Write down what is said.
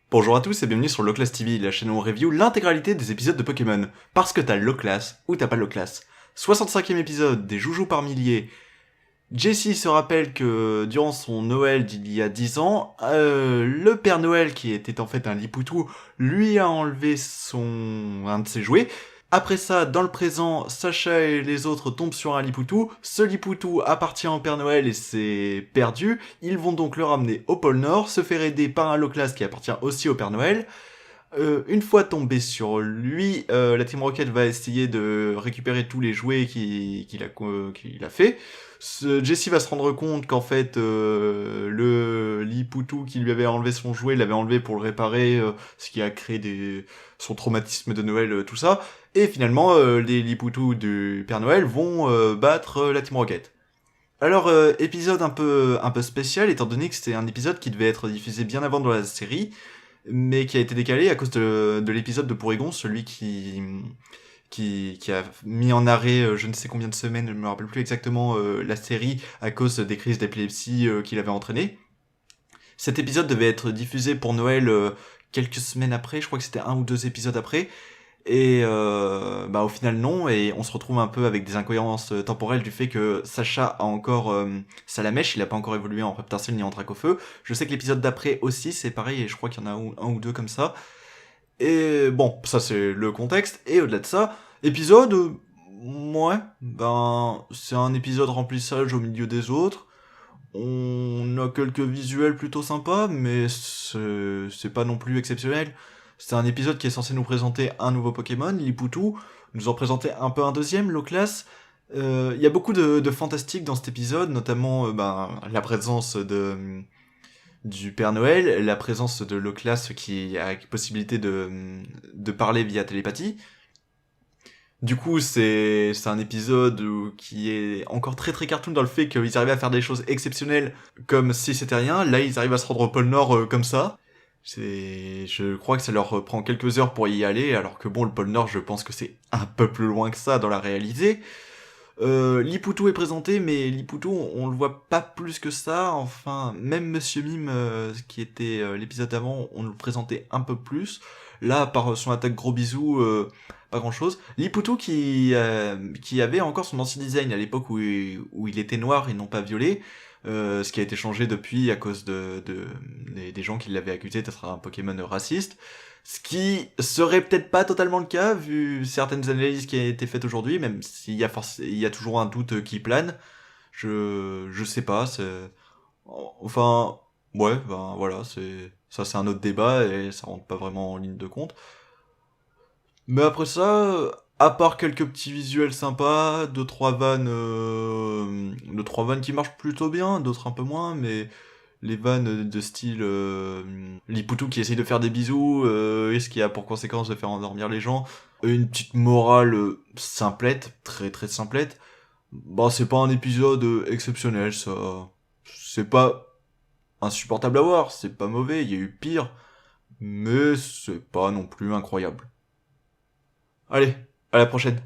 Bonjour à tous et bienvenue sur Loclass TV, la chaîne où on review l'intégralité des épisodes de Pokémon. Parce que t'as Loclass ou t'as pas Loclass. 65e épisode, des joujoux par milliers. Jessie se rappelle que durant son Noël d'il y a 10 ans, le Père Noël, qui était en fait un Lipoutou, lui a enlevé un de ses jouets. Après ça, dans le présent, Sacha et les autres tombent sur un Lipoutou. Ce Lipoutou appartient au Père Noël et s'est perdu. Ils vont donc le ramener au pôle Nord, se faire aider par un Loclass qui appartient aussi au Père Noël. Une fois tombé sur lui, la Team Rocket va essayer de récupérer tous les jouets qu'il a fait. Jessie va se rendre compte qu'en fait, le Lipoutou qui lui avait enlevé son jouet, l'avait enlevé pour le réparer, ce qui a créé son traumatisme de Noël, tout ça. Et finalement, les Lipoutous du Père Noël vont battre la Team Rocket. Alors, épisode un peu spécial, étant donné que c'était un épisode qui devait être diffusé bien avant dans la série, mais qui a été décalé à cause de l'épisode de Porygon, celui qui a mis en arrêt je ne sais combien de semaines, je ne me rappelle plus exactement la série, à cause des crises d'épilepsie qu'il avait entraîné. Cet épisode devait être diffusé pour Noël quelques semaines après, je crois que c'était un ou deux épisodes après, et au final non, et on se retrouve un peu avec des incohérences temporelles du fait que Sacha a encore Salamèche, il a pas encore évolué en Reptarcell ni en Dracofeu. Je sais que l'épisode d'après aussi c'est pareil, et je crois qu'il y en a un ou deux comme ça. Et bon, ça c'est le contexte, et au-delà de ça, épisode, ouais, c'est un épisode remplissage au milieu des autres. On a quelques visuels plutôt sympas, mais c'est pas non plus exceptionnel. C'est un épisode qui est censé nous présenter un nouveau Pokémon, Lipoutou, nous en présenter un peu un deuxième, Loclass. Il y a beaucoup de fantastique dans cet épisode, notamment la présence du Père Noël, la présence de Loclass qui a la possibilité de parler via télépathie. Du coup, c'est un épisode qui est encore très très cartoon dans le fait qu'ils arrivaient à faire des choses exceptionnelles comme si c'était rien. Là, ils arrivent à se rendre au pôle Nord comme ça. Je crois que ça leur prend quelques heures pour y aller, alors que bon, le pôle Nord, je pense que c'est un peu plus loin que ça dans la réalité. Lipoutou est présenté, mais Lipoutou, on le voit pas plus que ça. Enfin, même Monsieur Mime, qui était l'épisode avant, on le présentait un peu plus. Là, par son attaque gros bisou, pas grand chose. Lipoutou qui avait encore son ancien design à l'époque où il était noir et non pas violet, ce qui a été changé depuis à cause des gens qui l'avaient accusé d'être un Pokémon raciste. Ce qui serait peut-être pas totalement le cas, vu certaines analyses qui ont été faites aujourd'hui, même s'il y a il y a toujours un doute qui plane. Je sais pas, enfin, ouais, voilà, c'est un autre débat et ça rentre pas vraiment en ligne de compte. Mais après ça, à part quelques petits visuels sympas, deux trois vannes qui marchent plutôt bien, d'autres un peu moins, mais les vannes de style Lipoutou qui essaye de faire des bisous, et ce qui a pour conséquence de faire endormir les gens, une petite morale simplette, très très simplette. Bah c'est pas un épisode exceptionnel, ça. C'est pas insupportable à voir, c'est pas mauvais, il y a eu pire, mais c'est pas non plus incroyable. Allez, à la prochaine.